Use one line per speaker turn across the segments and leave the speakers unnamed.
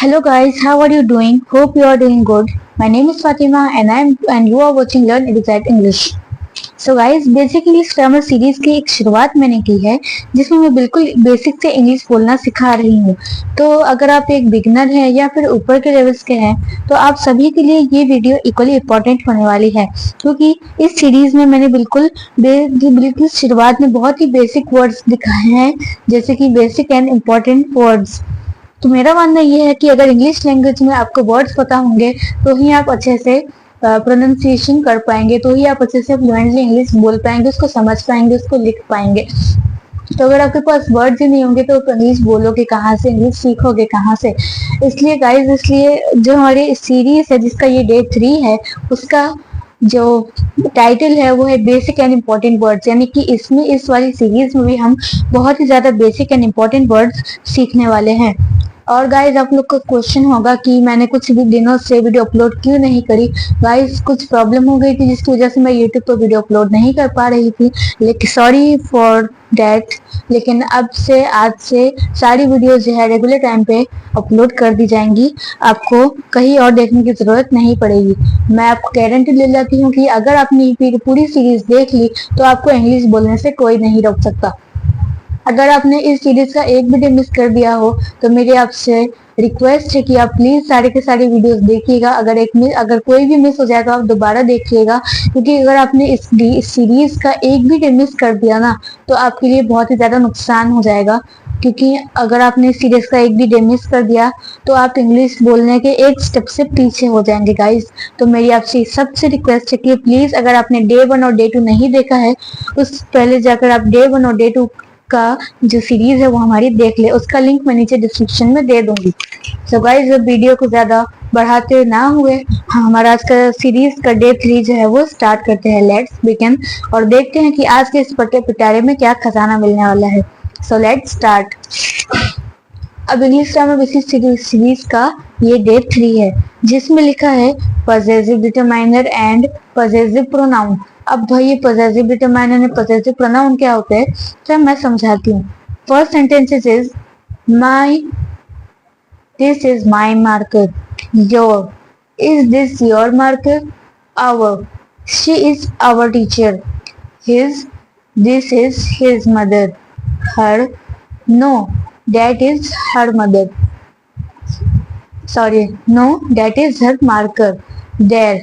Hello guys, how are you doing? Hope you are doing good. My name is Fatima and you are watching Learn Exact English. So guys, basic English grammar series की एक शुरुआत मैंने की है जिसमें मैं बिल्कुल basic से इंग्लिश बोलना सिखा रही हूँ। तो अगर आप एक बिगिनर हैं या फिर ऊपर के लेवल्स के हैं तो आप सभी के लिए ये वीडियो इक्वली इम्पोर्टेंट होने वाली है, क्योंकि इस सीरीज में मैंने बिल्कुल शुरुआत में बहुत ही बेसिक वर्ड्स दिखाए हैं, जैसे कि बेसिक एंड इम्पोर्टेंट वर्ड्स। तो मेरा मानना ये है कि अगर इंग्लिश लैंग्वेज में आपको वर्ड्स पता होंगे तो ही आप अच्छे से प्रोनाउंसिएशन कर पाएंगे, तो ही आप अच्छे से फ्लुएंटली इंग्लिश बोल पाएंगे, उसको समझ पाएंगे, उसको लिख पाएंगे। तो अगर आपके पास वर्ड्स ही नहीं होंगे तो आप इंग्लिश बोलोगे कहाँ से, इंग्लिश सीखोगे कहाँ से। इसलिए गाइज, इसलिए जो हमारी सीरीज है जिसका ये डे 3 है, उसका जो टाइटल है वो है बेसिक एंड इम्पोर्टेंट वर्ड्स, यानी कि इसमें इस वाली सीरीज में भी हम बहुत ही ज्यादा बेसिक एंड इम्पोर्टेंट वर्ड्स सीखने वाले हैं। और गाइज, आप लोग का क्वेश्चन होगा कि मैंने कुछ भी दिनों से वीडियो अपलोड क्यों नहीं करी। गाइज, कुछ प्रॉब्लम हो गई थी जिसकी वजह से मैं यूट्यूब पर वीडियो अपलोड नहीं कर पा रही थी, लेकिन सॉरी फॉर डैट। लेकिन अब से आज से सारी वीडियो जो है रेगुलर टाइम पे अपलोड कर दी जाएंगी, आपको कहीं और देखने की जरूरत नहीं पड़ेगी। मैं आपको गारंटी ले लेती हूँ कि अगर आपने पूरी सीरीज देख ली तो आपको इंग्लिश बोलने से कोई नहीं रोक सकता। अगर आपने इस सीरीज का एक वीडियो मिस कर दिया हो तो मेरी आपसे रिक्वेस्ट है कि आप प्लीज सारे के सारे वीडियोस देखिएगा। अगर कोई भी मिस हो जाए तो आप दोबारा देखिएगा, क्योंकि अगर आपने इस सीरीज का एक वीडियो मिस कर दिया ना तो आपके लिए बहुत ही ज्यादा नुकसान हो जाएगा। क्योंकि अगर आपने इस सीरीज का एक भी डे मिस कर दिया तो आप इंग्लिश बोलने के एक स्टेप से पीछे हो जाएंगे गाइस। तो मेरी आपसे सबसे रिक्वेस्ट है कि प्लीज, अगर आपने डे 1 और डे 2 नहीं देखा है, उस पहले जाकर आप डे 1 और डे 2 का जो सीरीज है वो हमारी देख ले। उसका लिंक मैं नीचे डिस्क्रिप्शन में दे दूंगी। सो गाइस, वीडियो को ज्यादा बढ़ाते ना हुए हमारा आज का सीरीज का डे 3 जो है वो स्टार्ट करते हैं। लेट्स बिगिन और देखते हैं कि आज के इस पट्टे पिटारे में क्या खजाना मिलने वाला है। So let's start. अब इंग्लिश ग्रामर बेसिक सीरीज का ये डे 3 है, जिसमें लिखा है possessive determiner and possessive pronoun. अब भाई, ये possessive determiner and possessive pronoun क्या होते हैं, तो मैं समझाती हूँ। First sentences is my, this is my marker. Your, is this your marker. Our, she is our teacher. His, this is his mother. Her, no, that is her mother. Sorry, no, that is her marker. There,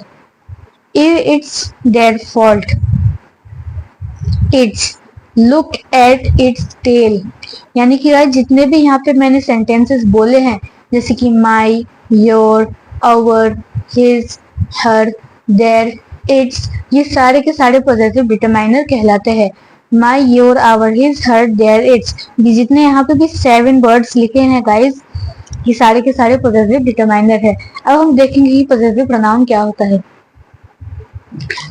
it's their fault. It's, look at its tail। यानी कि यार, जितने भी यहाँ पे मैंने sentences बोले हैं, जैसे कि my, your, our, his, her, their, its, ये सारे के सारे पॉजिटिव डिटरमाइनर कहलाते हैं। My, your, our, his, her, their, its, ये जितने यहाँ पे भी 7 वर्ड्स लिखे हैं गाइज, ये सारे के सारे पॉजिटिव डिटरमाइनर है। अब हम देखेंगे कि पॉजिटिव प्रोनाउन क्या होता है।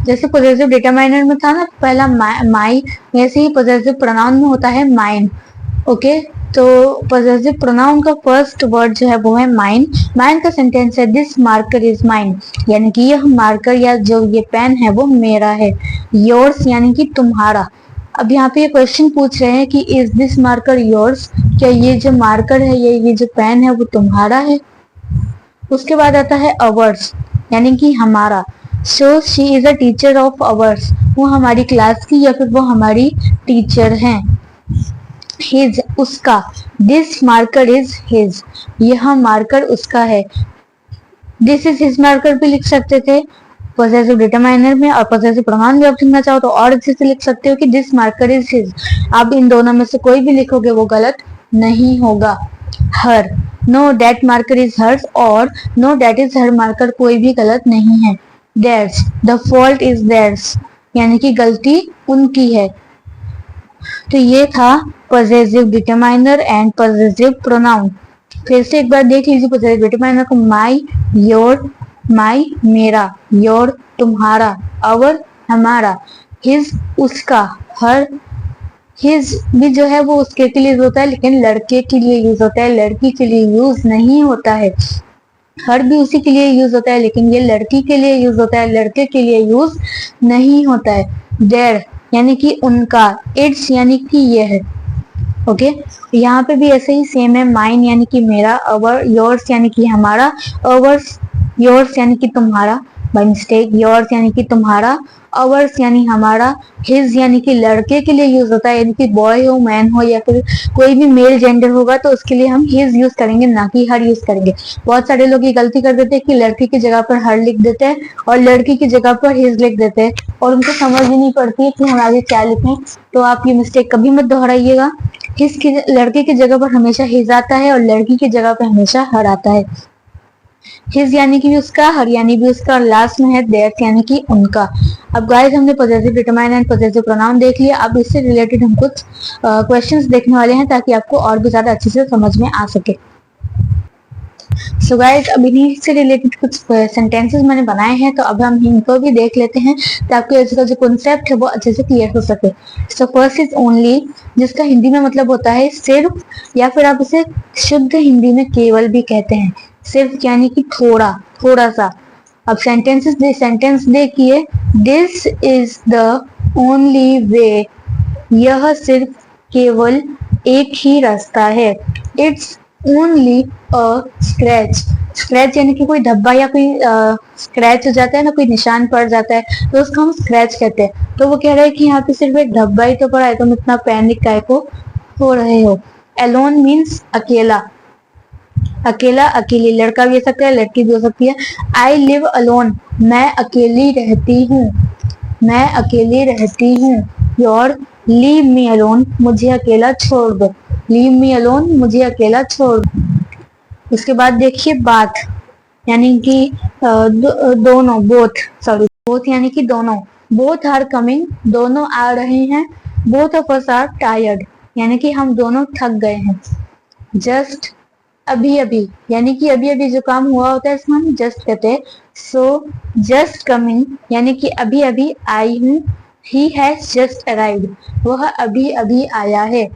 जैसे पॉजिटिव डिटरमाइनर में था ना पहला माई, वैसे ही पॉजिटिव प्रोनाउन में होता है माइन। ओके, तो पॉजिटिव प्रोनाउन का फर्स्ट वर्ड जो है वो है माइन। माइन का सेंटेंस है दिस मार्कर इज माइन, यानी कि यह मार्कर या जो ये पेन है वो मेरा है। योर्स, यानी कि तुम्हारा। अब यहाँ पे ये क्वेश्चन पूछ रहे हैं कि इज दिस मार्कर योर्स, क्या ये जो मार्कर है, ये जो पेन है वो तुम्हारा है। उसके बाद आता है अवर्स, यानी कि हमारा। So she is a teacher of ours, वो हमारी क्लास की या फिर वो हमारी टीचर हैं। हिज, उसका। दिस मार्कर इज हिज, यह मार्कर उसका है। दिस इज हिज मार्कर भी लिख सकते थे पॉजिटिव डिटरमाइनर में, और पॉजिटिव प्रोनाउन भी आप लिखना चाहो तो और अच्छे से लिख सकते हो कि दिस मार्कर इज हिज। आप इन दोनों में से कोई भी लिखोगे वो गलत नहीं होगा। Her, know that marker is hers, और know that is her marker कोई भी गलत नहीं है। Theirs, the fault is theirs, यानी कि गलती उनकी है। तो ये था positive determiner and positive pronoun. फिर से एक बार देख लीजिए पॉजिटिव डिटरमाइनर को। माई, योर, माई मेरा, योर तुम्हारा, आवर हमारा, हिज उसका, हर, हिज भी जो है वो उसके के लिए यूज होता है लेकिन लड़के के लिए यूज होता है, लड़की के लिए यूज नहीं होता है। हर भी उसी के लिए यूज होता है लेकिन ये लड़की के लिए यूज होता है, लड़के के लिए यूज नहीं होता है। देयर, यानी कि उनका। इट्स, यानी कि ये है। ओके, यहाँ पे भी ऐसे ही सेम है, माइन यानी कि मेरा, अवर, योर्स यानी कि हमारा, अवर्स, योर्स यानी कि तुम्हारा, बाय मिस्टेक, योर्स यानी कि तुम्हारा, अवर्स यानी हमारा, हिज यानी कि लड़के के लिए यूज होता है, यानी कि बॉय हो, मैन हो, या फिर कोई भी मेल जेंडर होगा तो उसके लिए हम हिज यूज करेंगे, ना कि हर यूज करेंगे। बहुत सारे लोग ये गलती कर देते हैं कि लड़की की जगह पर हर लिख देते हैं और लड़की की जगह पर हिज लिख देते हैं, और उनको समझ ही नहीं पड़ती है कि हम आगे क्या लिखें। तो आप ये मिस्टेक कभी मत दोहराइएगा। हिज की, लड़के की जगह पर हमेशा हिज आता है और लड़की की जगह पर हमेशा हर आता है। हिज यानी कि उसका, हर यानी भी उसका, और लास्ट में है दैट यानी कि उनका। अब गाइस हमने positive determine and positive pronoun देख लिया। अब इससे रिलेटेड हम कुछ क्वेश्चंस देखने वाले हैं ताकि आपको और भी ज्यादा अच्छे से समझ में आ सके। सो गाइस अब इन्हीं से रिलेटेड कुछ सेंटेंसेस मैंने बनाए हैं, तो अब हम इनको भी देख लेते हैं ताकि इसका जो कॉन्सेप्ट है वो अच्छे से क्लियर हो सके। सो फर्स्ट इज ओनली, जिसका हिंदी में मतलब होता है सिर्फ, या फिर आप इसे शुद्ध हिंदी में केवल भी कहते हैं। सिर्फ यानी कि थोड़ा, थोड़ा सा। अब सेंटेंस देखिए, this is the only way, यह सिर्फ केवल एक ही रास्ता है। It's only a scratch, scratch यानी कि कोई धब्बा या कोई स्क्रैच हो जाता है ना, कोई निशान पड़ जाता है तो उसको हम स्क्रैच कहते हैं। तो वो कह रहे हैं कि यहाँ पे सिर्फ एक धब्बा ही तो पड़ा है, तुम इतना पैनिक काहे को हो रहे हो। एलोन मीन्स अकेला, अकेला, अकेली, लड़का भी हो सकता है, लड़की भी हो सकती है। आई लिव अलोन, मैं अकेली रहती हूँ, मैं अकेली रहती हूँ। योर लीव मी अलोन, मुझे अकेला छोड़ दो, लीव मी अलोन, मुझे अकेला छोड़ दो। उसके बाद देखिए बात, यानी कि दोनों, बोथ, सॉरी, बोथ यानी कि दोनों। बोथ आर कमिंग, दोनों आ रहे हैं। Both of us are tired, यानी कि हम दोनों थक गए हैं। जस्ट, अभी अभी, यानी कि अभी अभी जो काम हुआ होता है इसमें हम जस्ट कहते हैं। सो जस्ट कमिंग, यानी कि अभी अभी आई हूँ। ही हैज जस्ट अराइव्ड, वह अभी अभी आया है।